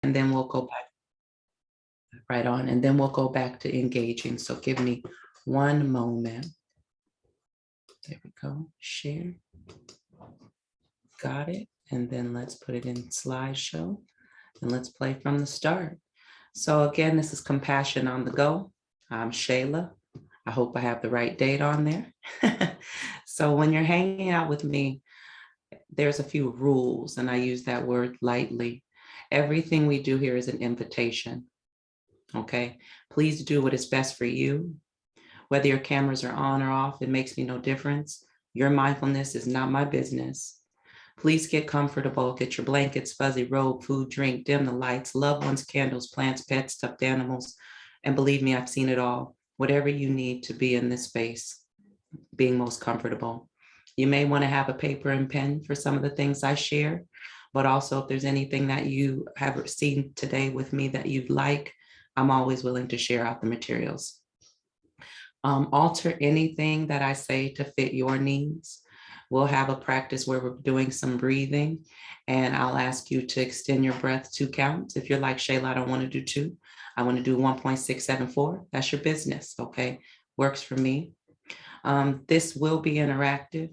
and then we'll go back right on, and then we'll go back to engaging. So give me one moment. There we go. Share. Got it. And then let's put it in slideshow and let's play from the start. So again, this is Compassion on the Go. I'm Shayla. I hope I have the right date on there. So when you're hanging out with me, there's a few rules, and I use that word lightly. Everything we do here is an invitation. Okay, please do what is best for you. Whether your cameras are on or off, it makes me no difference. Your mindfulness is not my business. Please get comfortable, get your blankets, fuzzy robe, food, drink, dim the lights, loved ones, candles, plants, pets, stuffed animals. And believe me, I've seen it all. Whatever you need to be in this space, being most comfortable. You may want to have a paper and pen for some of the things I share, but also if there's anything that you have seen today with me that you'd like, I'm always willing to share out the materials. Alter anything that I say to fit your needs. We'll have a practice where we're doing some breathing, and I'll ask you to extend your breath 2 counts. If you're like, Shayla, I don't want to do 2. I want to do 1.674. That's your business, okay? Works for me. This will be interactive.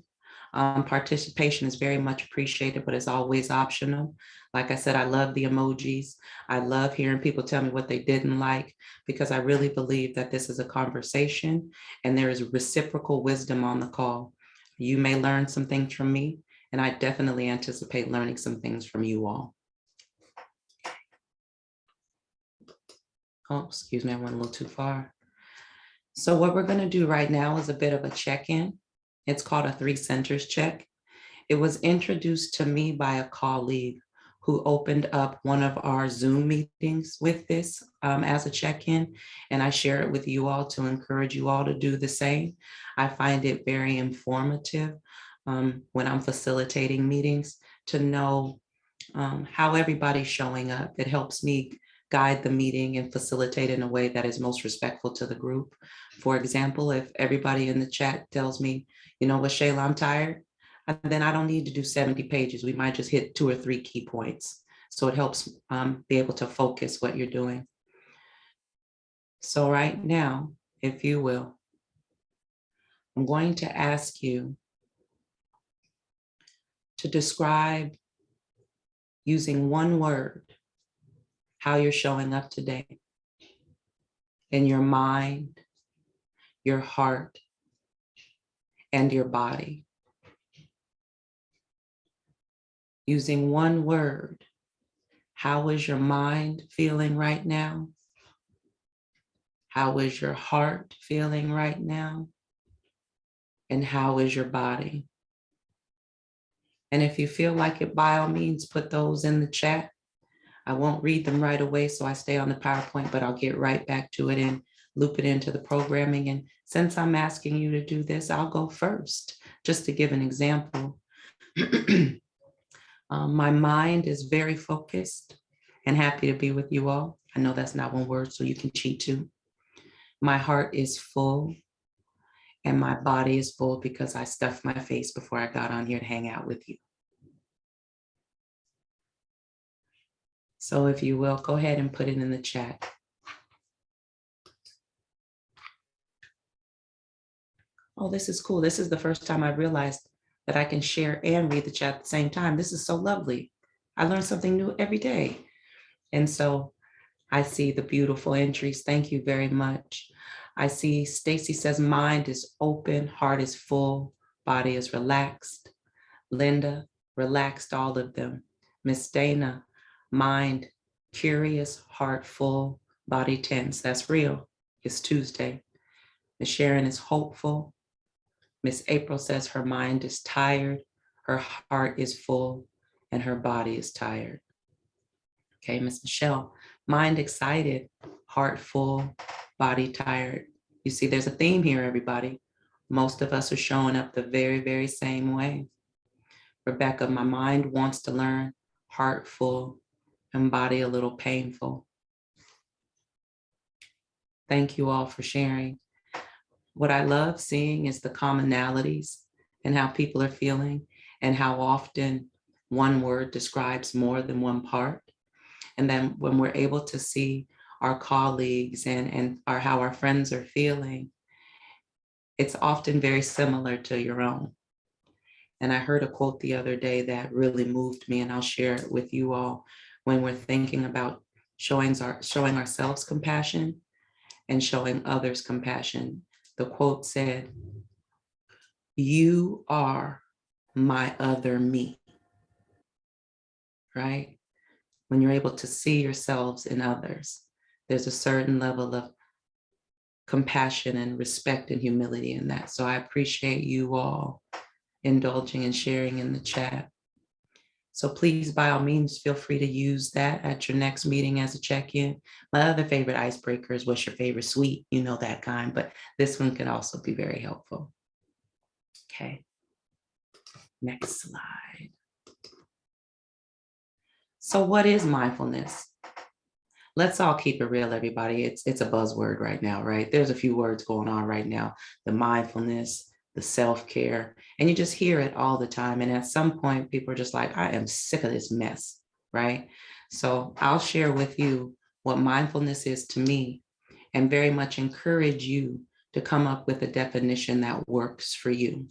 Participation is very much appreciated, but it's always optional. Like I said, I love the emojis. I love hearing people tell me what they didn't like, because I really believe that this is a conversation and there is reciprocal wisdom on the call. You may learn some things from me, and I definitely anticipate learning some things from you all. Oh, excuse me, I went a little too far. So what we're going to do right now is a bit of a check-in. It's called a 3 centers check. It was introduced to me by a colleague who opened up one of our Zoom meetings with this as a check-in, and I share it with you all to encourage you all to do the same. I find it very informative when I'm facilitating meetings to know how everybody's showing up. It helps me guide the meeting and facilitate in a way that is most respectful to the group. For example, if everybody in the chat tells me, you know what, Shayla, I'm tired, then I don't need to do 70 pages. We might just hit 2 or 3 key points. So it helps be able to focus what you're doing. So right now, if you will, I'm going to ask you to describe using one word how you're showing up today in your mind, your heart, and your body. Using one word, how is your mind feeling right now? How is your heart feeling right now? And how is your body? And if you feel like it, by all means, put those in the chat. I won't read them right away, so I stay on the PowerPoint, but I'll get right back to it and loop it into the programming. And since I'm asking you to do this, I'll go first, just to give an example. My mind is very focused and happy to be with you all. I know that's not one word, so you can cheat too. My heart is full and my body is full because I stuffed my face before I got on here to hang out with you. So if you will, go ahead and put it in the chat. Oh, this is cool. This is the first time I realized that I can share and read the chat at the same time. This is so lovely. I learn something new every day. And so I see the beautiful entries. Thank you very much. I see Stacy says mind is open, heart is full, body is relaxed. Linda, relaxed, all of them. Miss Dana, mind curious, heart full, body tense. That's real. It's Tuesday. Miss Sharon is hopeful. Miss April says her mind is tired, her heart is full, and her body is tired. Okay, Miss Michelle, mind excited, heart full, body tired. You see, there's a theme here, everybody. Most of us are showing up the very, very same way. Rebecca, my mind wants to learn, heart full, and body a little painful. Thank you all for sharing. What I love seeing is the commonalities and how people are feeling and how often one word describes more than one part. And then when we're able to see our colleagues and how our friends are feeling, it's often very similar to your own. And I heard a quote the other day that really moved me, and I'll share it with you all. When we're thinking about showing ourselves compassion and showing others compassion, the quote said, "You are my other me," right? When you're able to see yourselves in others, there's a certain level of compassion and respect and humility in that. So I appreciate you all indulging and sharing in the chat. So please, by all means, feel free to use that at your next meeting as a check-in. My other favorite icebreaker is, what's your favorite sweet? You know that kind, but this one can also be very helpful. Okay, next slide. So what is mindfulness? Let's all keep it real, everybody. It's a buzzword right now, right? There's a few words going on right now, the mindfulness, the self-care, and you just hear it all the time. And at some point, people are just like, I am sick of this mess, right? So I'll share with you what mindfulness is to me, and very much encourage you to come up with a definition that works for you.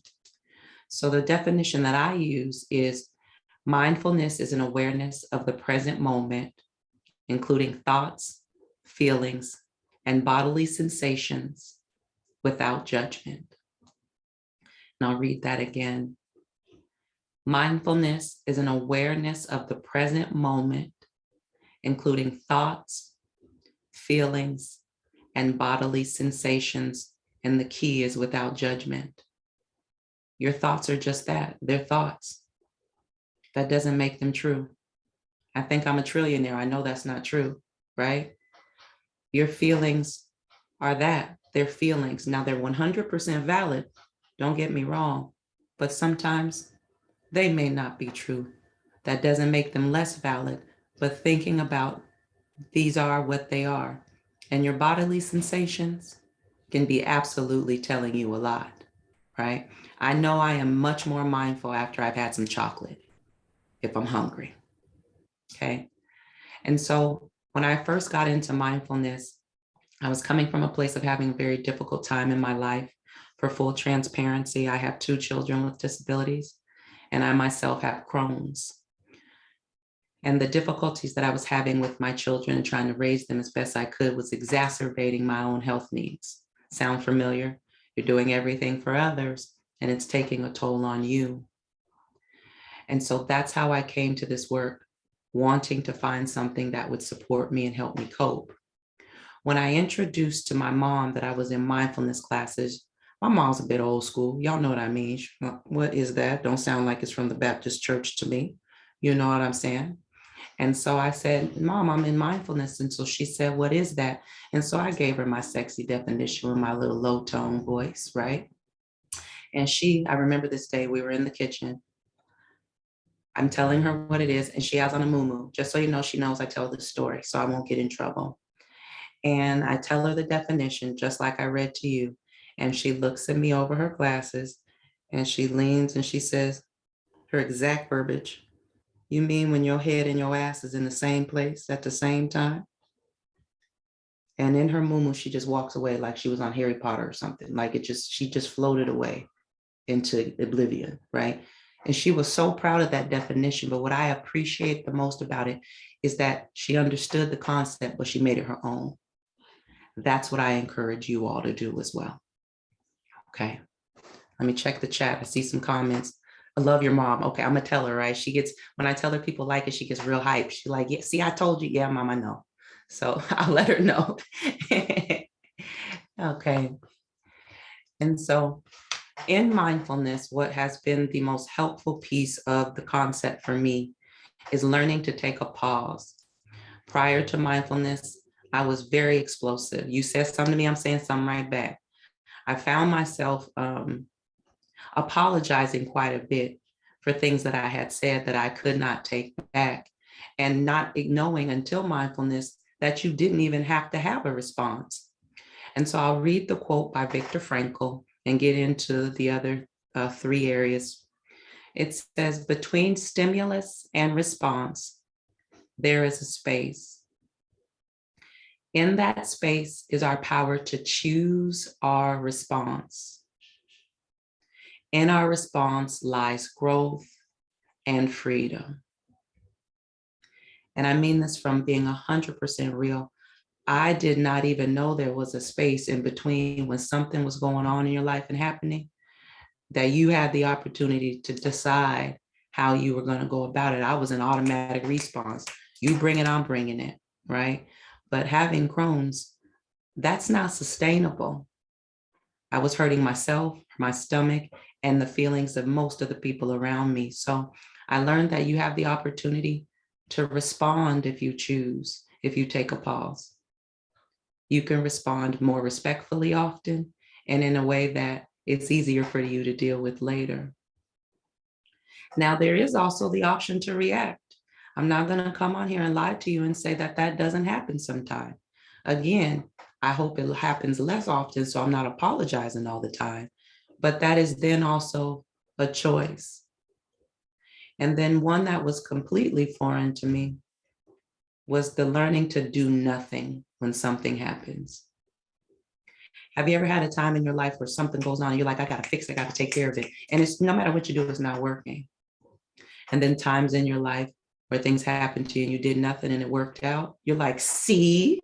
So the definition that I use is, mindfulness is an awareness of the present moment, including thoughts, feelings, and bodily sensations without judgment. And I'll read that again. Mindfulness is an awareness of the present moment, including thoughts, feelings, and bodily sensations. And the key is without judgment. Your thoughts are just that, they're thoughts. That doesn't make them true. I think I'm a trillionaire. I know that's not true, right? Your feelings are that, they're feelings. Now they're 100% valid, don't get me wrong, but sometimes they may not be true. That doesn't make them less valid, but thinking about these are what they are. And your bodily sensations can be absolutely telling you a lot, right? I know I am much more mindful after I've had some chocolate, if I'm hungry, okay? And so when I first got into mindfulness, I was coming from a place of having a very difficult time in my life. For full transparency, I have 2 children with disabilities, and I myself have Crohn's. And the difficulties that I was having with my children and trying to raise them as best I could was exacerbating my own health needs. Sound familiar? You're doing everything for others, and it's taking a toll on you. And so that's how I came to this work, wanting to find something that would support me and help me cope. When I introduced to my mom that I was in mindfulness classes, my mom's a bit old school. Y'all know what I mean. What is that? Don't sound like it's from the Baptist church to me. You know what I'm saying? And so I said, Mom, I'm in mindfulness. And so she said, what is that? And so I gave her my sexy definition with my little low tone voice, right? And I remember this day, we were in the kitchen. I'm telling her what it is, and she has on a muumuu. Just so you know, she knows I tell this story, so I won't get in trouble. And I tell her the definition, just like I read to you. And she looks at me over her glasses, and she leans and she says, her exact verbiage, you mean when your head and your ass is in the same place at the same time? And in her muumuu, she just walks away like she was on Harry Potter or something. Like she just floated away into oblivion, right? And she was so proud of that definition. But what I appreciate the most about it is that she understood the concept, but she made it her own. That's what I encourage you all to do as well. Okay. Let me check the chat. I see some comments. I love your mom. Okay, I'm gonna tell her, right? When I tell her people like it, she gets real hyped. She's like, yeah, see, I told you. Yeah, mom, I know. So I'll let her know. Okay. And so in mindfulness, what has been the most helpful piece of the concept for me is learning to take a pause. Prior to mindfulness, I was very explosive. You said something to me, I'm saying something right back. I found myself apologizing quite a bit for things that I had said that I could not take back, and not knowing until mindfulness that you didn't even have to have a response. And so I'll read the quote by Viktor Frankl and get into the other 3 areas. It says, between stimulus and response, there is a space. In that space is our power to choose our response. In our response lies growth and freedom. And I mean this from being 100% real. I did not even know there was a space in between when something was going on in your life and happening, that you had the opportunity to decide how you were going to go about it. I was an automatic response. You bring it, I'm bringing it, right? But having Crohn's, that's not sustainable. I was hurting myself, my stomach, and the feelings of most of the people around me. So I learned that you have the opportunity to respond if you choose, if you take a pause. You can respond more respectfully often and in a way that it's easier for you to deal with later. Now, there is also the option to react. I'm not going to come on here and lie to you and say that that doesn't happen sometime. Again, I hope it happens less often, so I'm not apologizing all the time. But that is then also a choice. And then one that was completely foreign to me was the learning to do nothing when something happens. Have you ever had a time in your life where something goes on and you're like, I got to fix it, I got to take care of it. And it's no matter what you do, it's not working. And then times in your life where things happen to you and you did nothing and it worked out. You're like, see,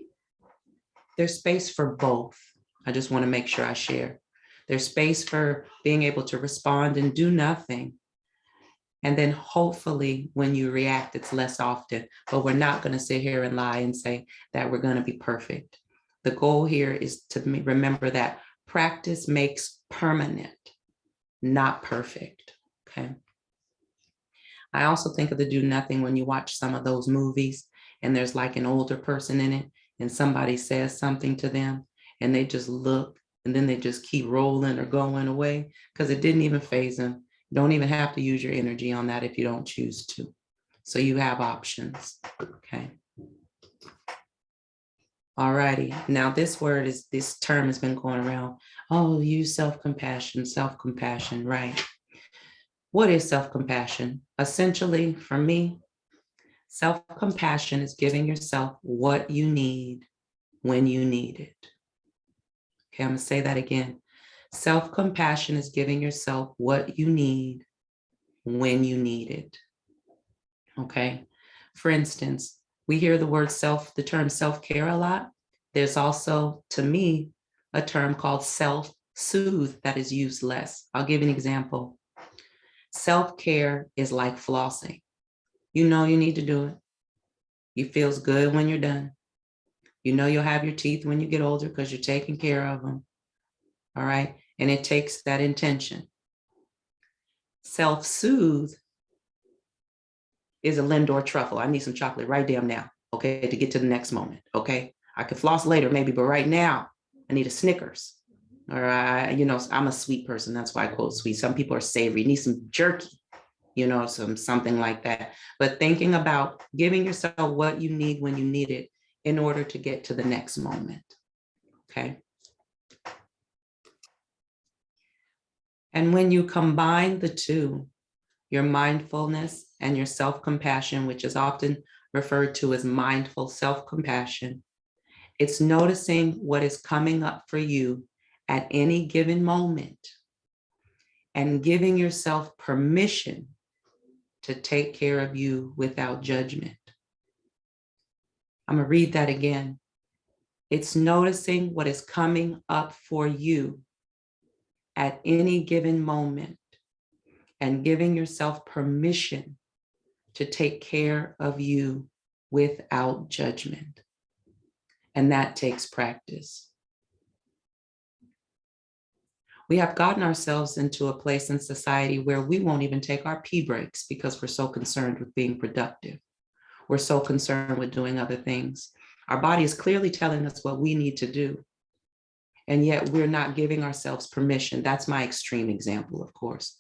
there's space for both. I just want to make sure I share. There's space for being able to respond and do nothing. And then hopefully when you react, it's less often, but we're not going to sit here and lie and say that we're going to be perfect. The goal here is to remember that practice makes permanent, not perfect, okay? I also think of the do nothing when you watch some of those movies and there's like an older person in it and somebody says something to them and they just look and then they just keep rolling or going away because it didn't even faze them. You don't even have to use your energy on that if you don't choose to. So you have options, okay? All righty. Now this term has been going around. Oh, use self-compassion, right? What is self-compassion? Essentially, for me, self-compassion is giving yourself what you need when you need it. Okay, I'm gonna say that again. Self-compassion is giving yourself what you need when you need it. Okay. For instance, we hear the term self-care a lot. There's also, to me, a term called self-soothe that is used less. I'll give an example. Self-care is like flossing. You know you need to do it. It feels good when you're done. You know you'll have your teeth when you get older because you're taking care of them. All right. And it takes that intention. Self-soothe is a Lindor truffle. I need some chocolate right damn now, okay, to get to the next moment, okay? I could floss later maybe, but right now I need a Snickers. Or I'm a sweet person. That's why I quote sweet. Some people are savory, you need some jerky, something like that. But thinking about giving yourself what you need when you need it in order to get to the next moment, okay? And when you combine the two, your mindfulness and your self-compassion, which is often referred to as mindful self-compassion, it's noticing what is coming up for you at any given moment and giving yourself permission to take care of you without judgment. I'm gonna read that again. It's noticing what is coming up for you at any given moment and giving yourself permission to take care of you without judgment. And that takes practice. We have gotten ourselves into a place in society where we won't even take our pee breaks because we're so concerned with being productive. We're so concerned with doing other things. Our body is clearly telling us what we need to do. And yet we're not giving ourselves permission. That's my extreme example, of course.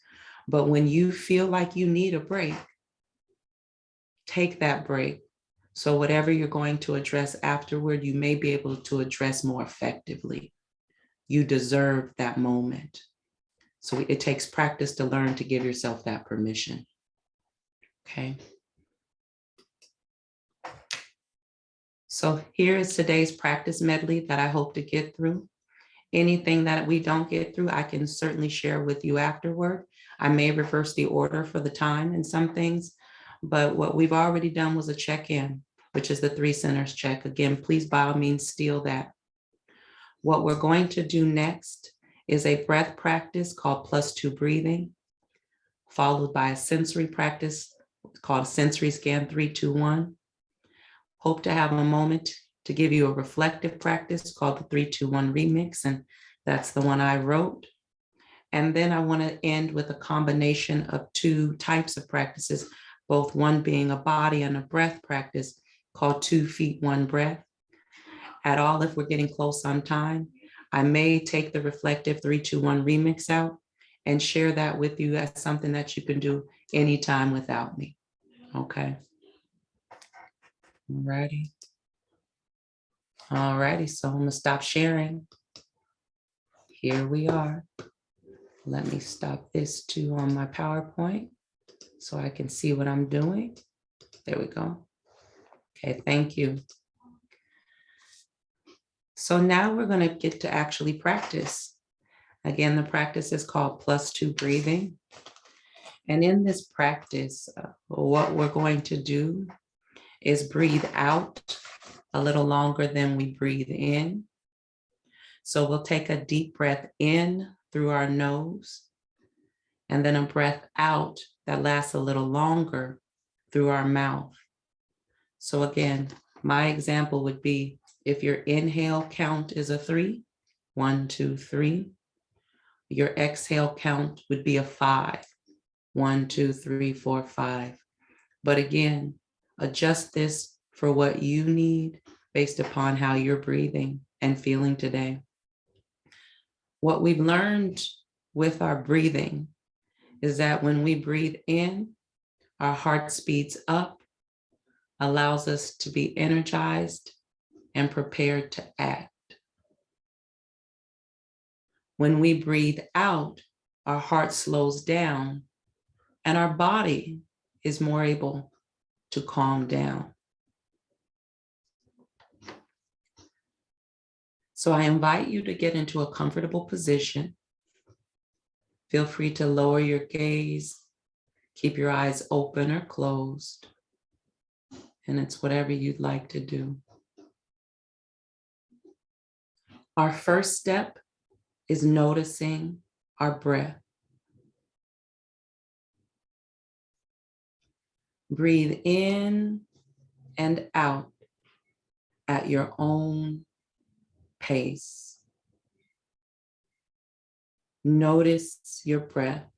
But when you feel like you need a break, take that break. So whatever you're going to address afterward, you may be able to address more effectively. You deserve that moment. So it takes practice to learn to give yourself that permission. Okay. So here is today's practice medley that I hope to get through. Anything that we don't get through, I can certainly share with you afterward. I may reverse the order for the time in some things, but what we've already done was a check-in, which is the 3 centers check. Again, please by all means steal that. What we're going to do next is a breath practice called +2 breathing, followed by a sensory practice called sensory scan 3-2-1. Hope to have a moment to give you a reflective practice called the 3-2-1 remix, and that's the one I wrote. And then I want to end with a combination of 2 types of practices, both one being a body and a breath practice called 2 feet, 1 breath. At all, if we're getting close on time, I may take the reflective 3-2-1 remix out and share that with you as something that you can do anytime without me. Okay. Alrighty. Alrighty, so I'm gonna stop sharing. Here we are. Let me stop this too on my PowerPoint so I can see what I'm doing. There we go. Okay, thank you. So now we're gonna get to actually practice. Again, the practice is called +2 breathing. And in this practice, what we're going to do is breathe out a little longer than we breathe in. So we'll take a deep breath in through our nose, and then a breath out that lasts a little longer through our mouth. So again, my example would be if your inhale count is a 3, 1, 2, 3, your exhale count would be a 5, 1, 2, 3, 4, 5. But again, adjust this for what you need based upon how you're breathing and feeling today. What we've learned with our breathing is that when we breathe in, our heart speeds up, allows us to be energized and prepared to act. When we breathe out, our heart slows down and our body is more able to calm down. So I invite you to get into a comfortable position. Feel free to lower your gaze, keep your eyes open or closed, and it's whatever you'd like to do. Our first step is noticing our breath. Breathe in and out at your own pace. Notice your breath.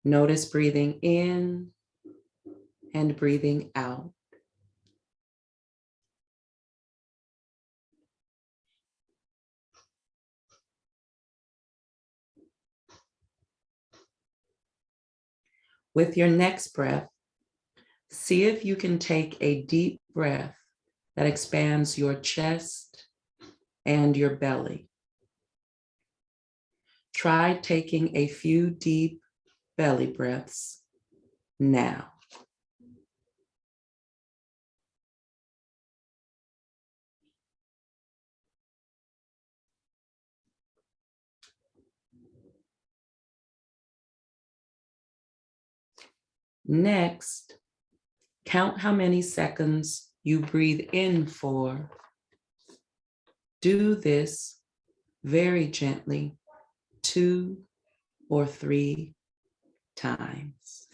Notice breathing in and breathing out. With your next breath, see if you can take a deep breath that expands your chest and your belly. Try taking a few deep belly breaths now. Next, count how many seconds you breathe in for. Do this very gently, 2 or 3 times.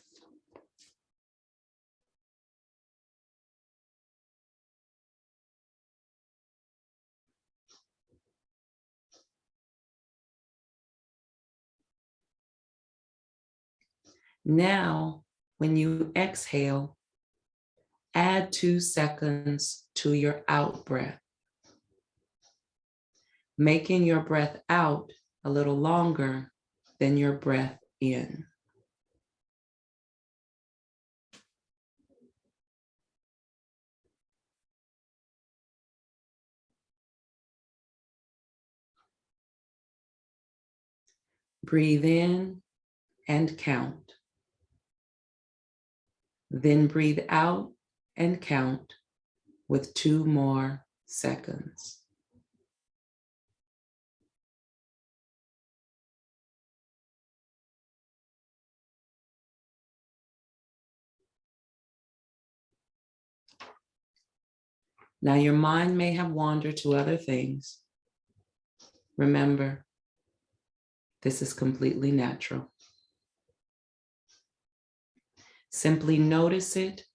Now, when you exhale, add 2 seconds to your out breath, making your breath out a little longer than your breath in. Breathe in and count. Then breathe out and count with 2 more seconds. Now, your mind may have wandered to other things. Remember, this is completely natural. Simply notice it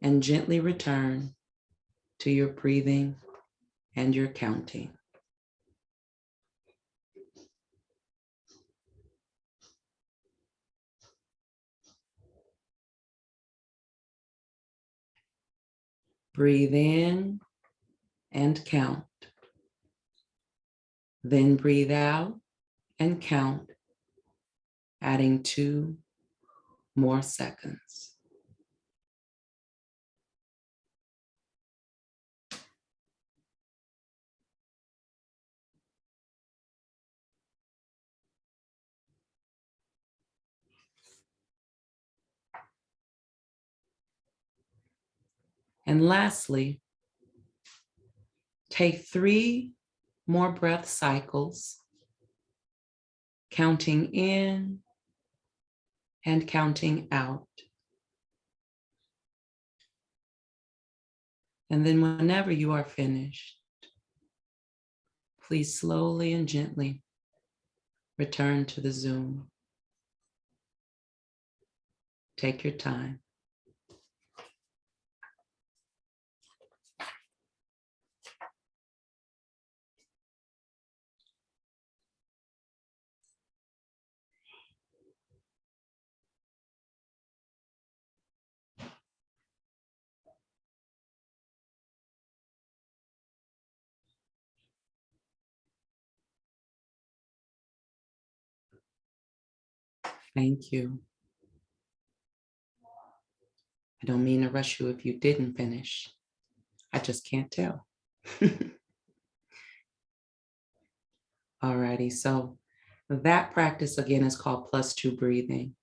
and gently return to your breathing and your counting. Breathe in and count. Then breathe out and count, adding 2 more seconds. And lastly, take 3 more breath cycles, counting in and counting out. And then whenever you are finished, please slowly and gently return to the Zoom. Take your time. Thank you. I don't mean to rush you if you didn't finish. I just can't tell. Alrighty, so that practice again is called +2 breathing.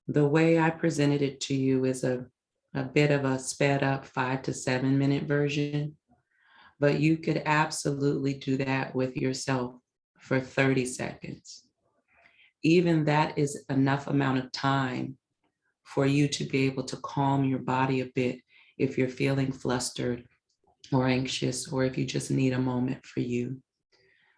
The way I presented it to you is a bit of a sped up 5 to 7 minute version, but you could absolutely do that with yourself for 30 seconds. Even that is enough amount of time for you to be able to calm your body a bit if you're feeling flustered or anxious, or if you just need a moment for you.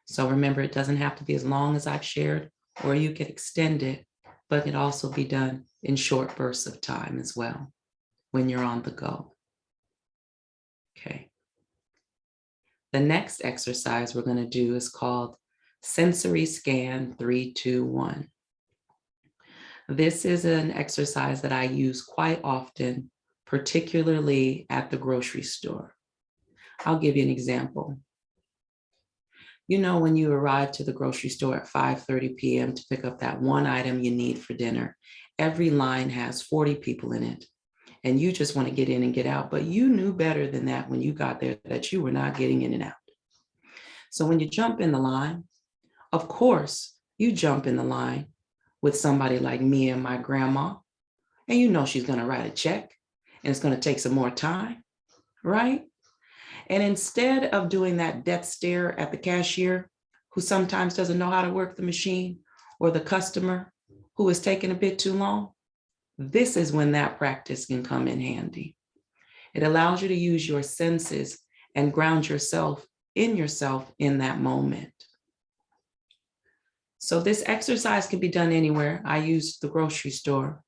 So remember, it doesn't have to be as long as I've shared, or you could extend it, but it can also be done in short bursts of time as well when you're on the go. Okay. The next exercise we're going to do is called Sensory Scan 3, 2, 1. This is an exercise that I use quite often, particularly at the grocery store. I'll give you an example. You know, when you arrive to the grocery store at 5:30 p.m. to pick up that one item you need for dinner, every line has 40 people in it, and you just want to get in and get out, but you knew better than that when you got there that you were not getting in and out. So when you jump in the line, of course, you jump in the line with somebody like me and my grandma, and you know she's going to write a check, and it's going to take some more time, right? And instead of doing that death stare at the cashier, who sometimes doesn't know how to work the machine, or the customer who is taking a bit too long, this is when that practice can come in handy. It allows you to use your senses and ground yourself in that moment. So this exercise can be done anywhere. I use the grocery store.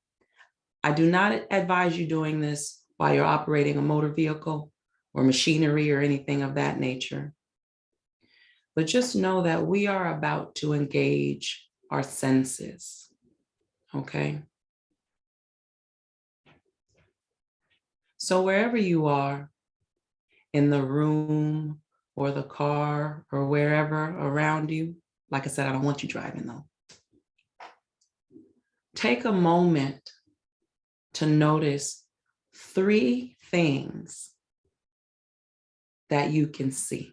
I do not advise you doing this while you're operating a motor vehicle or machinery or anything of that nature. But just know that we are about to engage our senses, okay? So wherever you are, in the room or the car or wherever around you, like I said, I don't want you driving though. Take a moment to notice 3 things that you can see.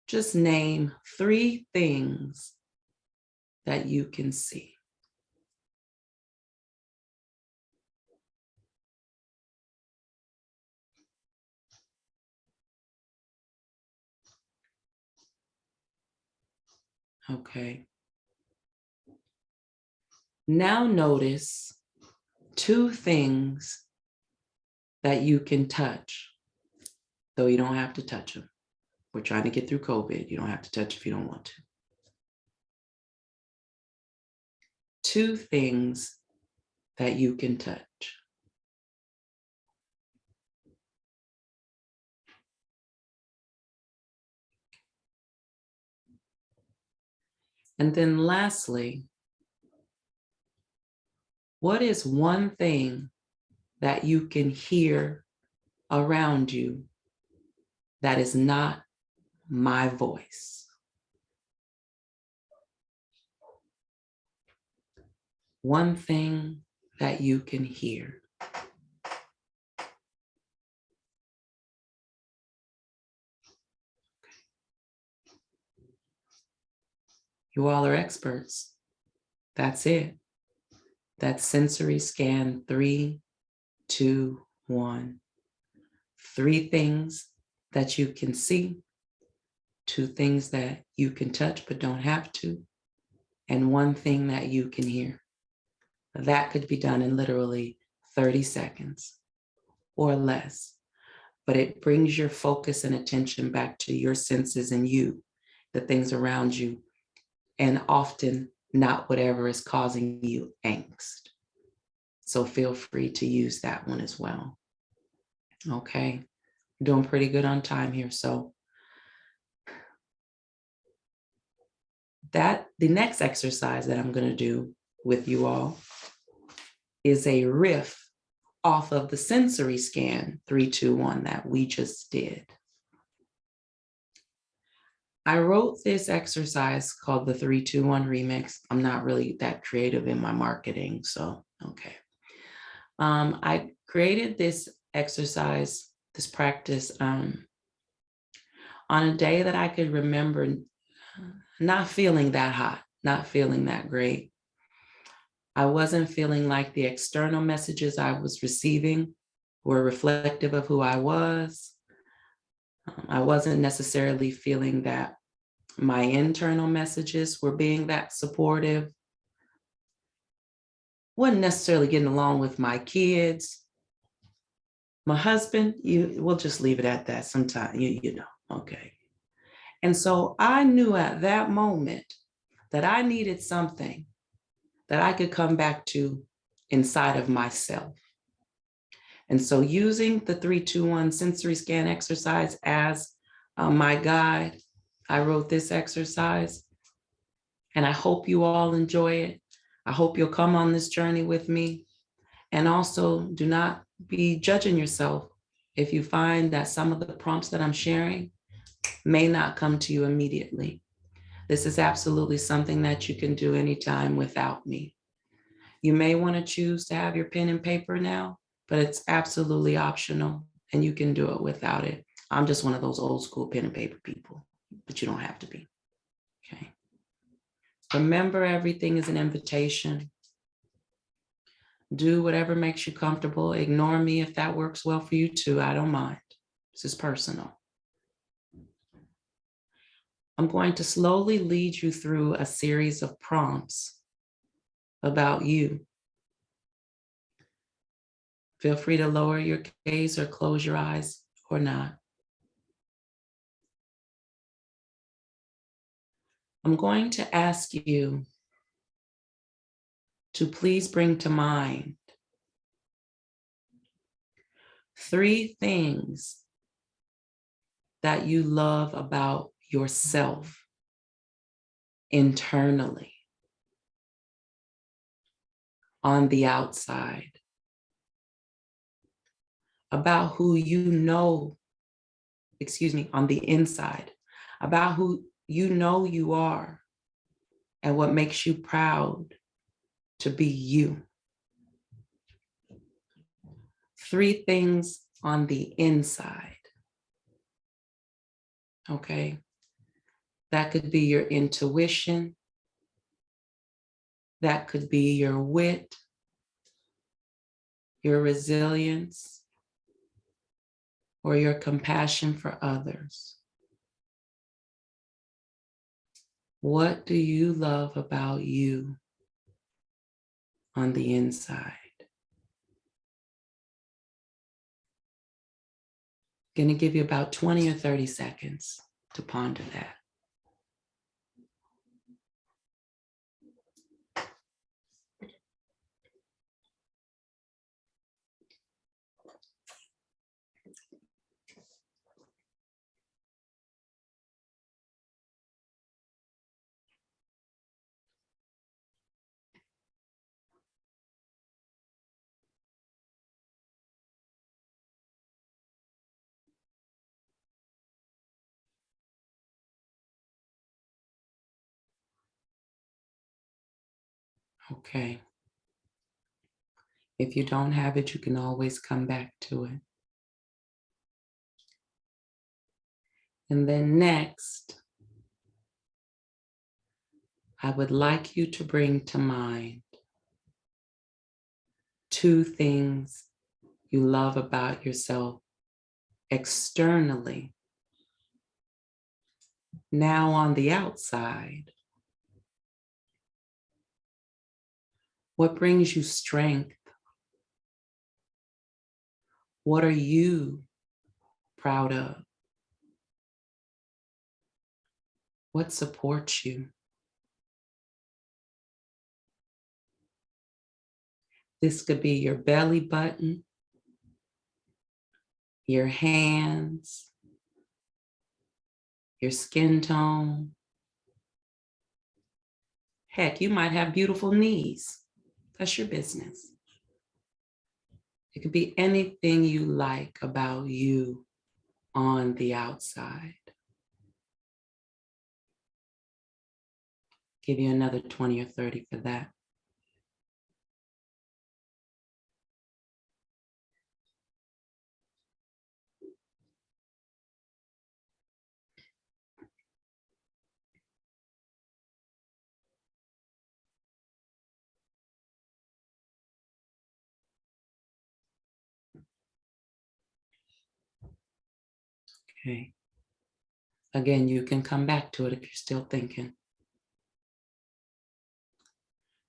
Just name 3 things that you can see. Okay. Now notice two things that you can touch, though you don't have to touch them. We're trying to get through COVID. You don't have to touch if you don't want to. Two things that you can touch. And then lastly, what is one thing that you can hear around you that is not my voice? One thing that you can hear. You all are experts. That's it. That's sensory scan 3, 2, 1. 3 things that you can see, 2 things that you can touch but don't have to, and 1 thing that you can hear. That could be done in literally 30 seconds or less, but it brings your focus and attention back to your senses and you, the things around you, and often not whatever is causing you angst. So feel free to use that one as well. Okay, doing pretty good on time here. So the next exercise that I'm going to do with you all is a riff off of the sensory scan 3, 2, 1 that we just did. I wrote this exercise called the 3, 2, 1 remix. I'm not really that creative in my marketing, so okay. I created this exercise, this practice, on a day that I could remember not feeling that hot, not feeling that great. I wasn't feeling like the external messages I was receiving were reflective of who I was. I wasn't necessarily feeling that my internal messages were being that supportive. Wasn't necessarily getting along with my kids. My husband, we'll just leave it at that. Sometimes, you know, okay. And so I knew at that moment that I needed something that I could come back to inside of myself. And so using the 3, 2, 1 sensory scan exercise as my guide, I wrote this exercise, and I hope you all enjoy it. I hope you'll come on this journey with me. And also do not be judging yourself if you find that some of the prompts that I'm sharing may not come to you immediately. This is absolutely something that you can do anytime without me. You may want to choose to have your pen and paper now, but it's absolutely optional and you can do it without it. I'm just one of those old school pen and paper people, but you don't have to be. Okay. Remember, everything is an invitation. Do whatever makes you comfortable. Ignore me if that works well for you too. I don't mind. This is personal. I'm going to slowly lead you through a series of prompts about you. Feel free to lower your gaze or close your eyes or not. I'm going to ask you to please bring to mind 3 things that you love about yourself internally, on the outside, about who you know, on the inside, about who you know you are and what makes you proud to be you. 3 things on the inside. Okay. That could be your intuition. That could be your wit, your resilience, or your compassion for others. What do you love about you on the inside? Going to give you about 20 or 30 seconds to ponder that. Okay. If you don't have it, you can always come back to it. And then next, I would like you to bring to mind 2 things you love about yourself externally. Now on the outside, what brings you strength? What are you proud of? What supports you? This could be your belly button, your hands, your skin tone. Heck, you might have beautiful knees. That's your business. It could be anything you like about you on the outside. Give you another 20 or 30 for that. Okay. Again, you can come back to it if you're still thinking.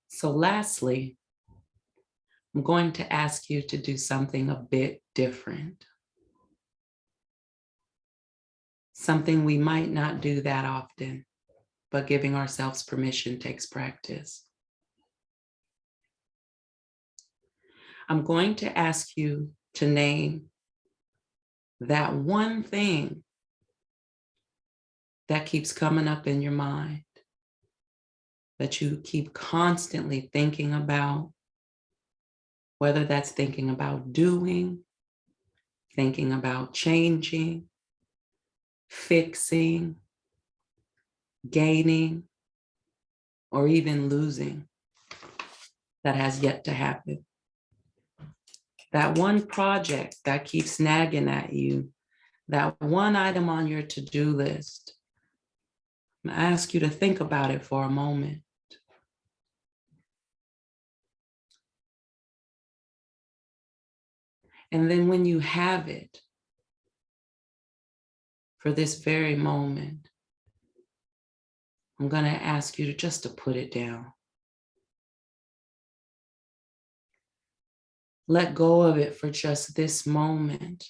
So lastly, I'm going to ask you to do something a bit different. Something we might not do that often, but giving ourselves permission takes practice. I'm going to ask you to name that one thing that keeps coming up in your mind, that you keep constantly thinking about, whether that's thinking about doing, thinking about changing, fixing, gaining, or even losing, that has yet to happen. That one project that keeps nagging at you, that one item on your to-do list. I'm gonna ask you to think about it for a moment. And then when you have it, for this very moment, I'm gonna ask you to just to put it down. Let go of it for just this moment.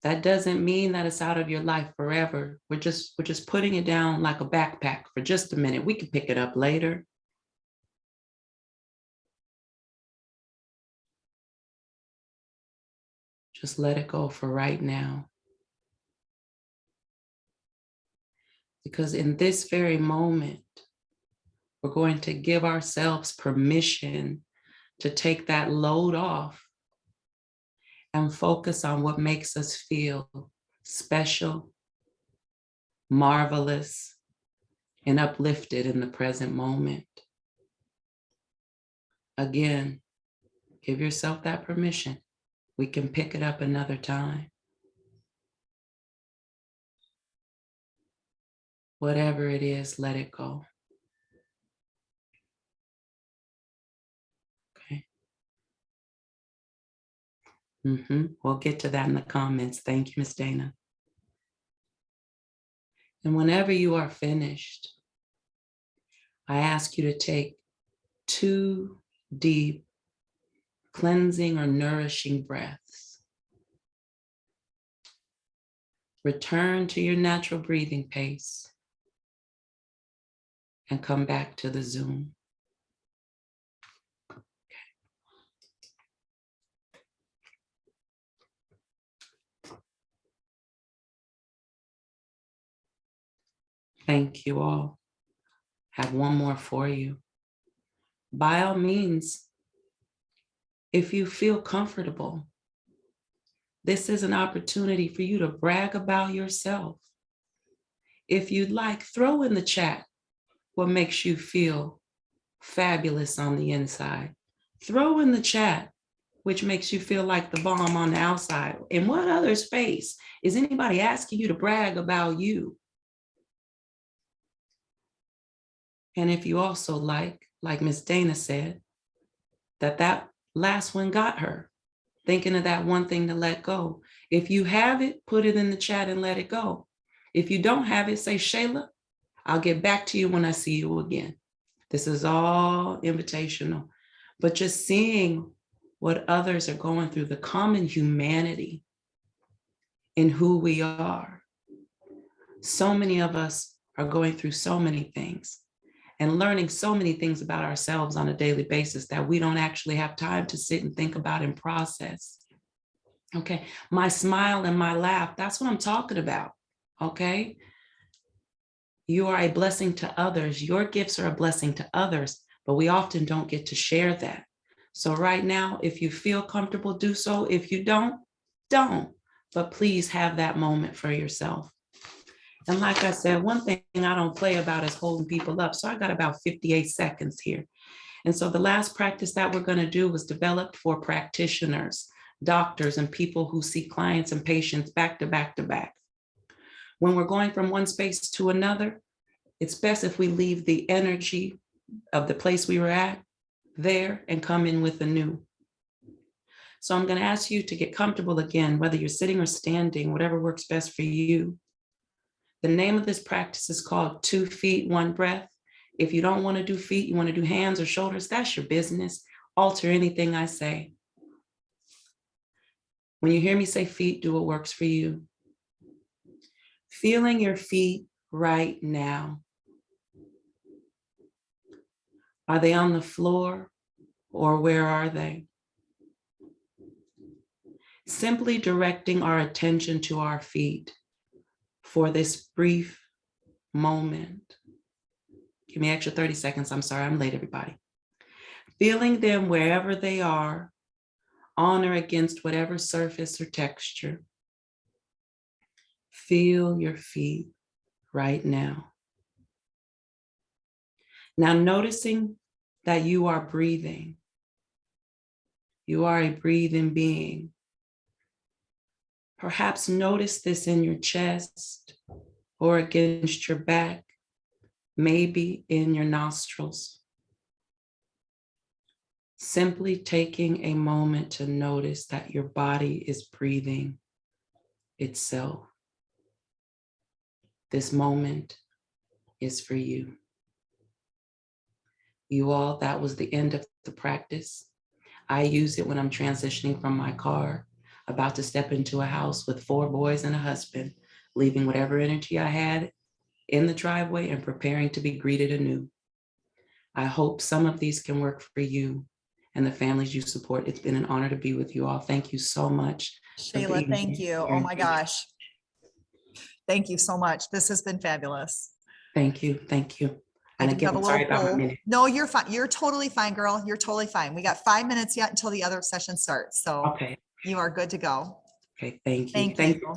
That doesn't mean that it's out of your life forever. We're just putting it down like a backpack for just a minute. We can pick it up later. Just let it go for right now. Because in this very moment, we're going to give ourselves permission to take that load off and focus on what makes us feel special, marvelous, and uplifted in the present moment. Again, give yourself that permission. We can pick it up another time. Whatever it is, let it go. Okay. We'll get to that in the comments. Thank you, Ms. Dana. And whenever you are finished, I ask you to take 2 deep, cleansing or nourishing breaths. Return to your natural breathing pace and come back to the Zoom. Thank you all. Have one more for you. By all means, if you feel comfortable, this is an opportunity for you to brag about yourself. If you'd like, throw in the chat what makes you feel fabulous on the inside. Throw in the chat which makes you feel like the bomb on the outside. In what other space is anybody asking you to brag about you? And if you also like Miss Dana said, that last one got her, thinking of that one thing to let go. If you have it, put it in the chat and let it go. If you don't have it, say, Shayla, I'll get back to you when I see you again. This is all invitational, but just seeing what others are going through, the common humanity in who we are. So many of us are going through so many things and learning so many things about ourselves on a daily basis that we don't actually have time to sit and think about and process. Okay, my smile and my laugh, that's what I'm talking about, okay? You are a blessing to others. Your gifts are a blessing to others, but we often don't get to share that. So right now, if you feel comfortable, do so. If you don't. But please have that moment for yourself. And like I said, one thing I don't play about is holding people up. So I got about 58 seconds here. And so the last practice that we're going to do was developed for practitioners, doctors, and people who see clients and patients back to back to back. When we're going from one space to another, it's best if we leave the energy of the place we were at there and come in with a new. So I'm going to ask you to get comfortable again, whether you're sitting or standing, whatever works best for you. The name of this practice is called 2 feet, 1 breath. If you don't want to do feet, you want to do hands or shoulders, that's your business. Alter anything I say. When you hear me say feet, do what works for you. Feeling your feet right now. Are they on the floor or where are they? Simply directing our attention to our feet for this brief moment. Give me extra 30 seconds. I'm sorry, I'm late, everybody. Feeling them wherever they are, on or against whatever surface or texture. Feel your feet right now. Now noticing that you are breathing. You are a breathing being. Perhaps notice this in your chest or against your back, maybe in your nostrils. Simply taking a moment to notice that your body is breathing itself. This moment is for you. You all, that was the end of the practice. I use it when I'm transitioning from my car, about to step into a house with 4 boys and a husband, leaving whatever energy I had in the driveway and preparing to be greeted anew. I hope some of these can work for you and the families you support. It's been an honor to be with you all. Thank you so much. Shayla, thank you. Oh my gosh. Thank you so much. This has been fabulous. Thank you. Thank you. I And do again, have a sorry little about my poll. minute. No, you're fine. You're totally fine, girl. You're totally fine. We got 5 minutes yet until the other session starts. So Okay. you are good to go. Okay. Thank you. Thank you.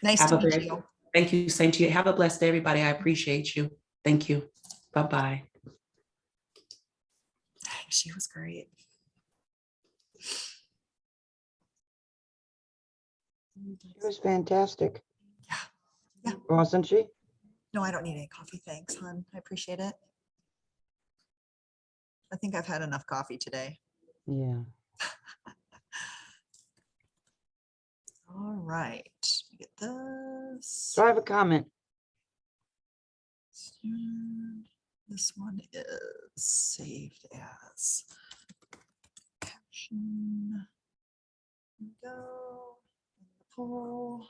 Nice Have to a meet very, you. thank you. Same to you. Have a blessed day, everybody. I appreciate you. Thank you. Bye-bye. She was great. It was fantastic. Yeah. Yeah. Wasn't she? No, I don't need any coffee. Thanks, hon. I appreciate it. I think I've had enough coffee today. Yeah. All right. Get this. So I have a comment. And this one is saved as caption. Here we go. In the poll.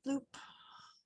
Loop.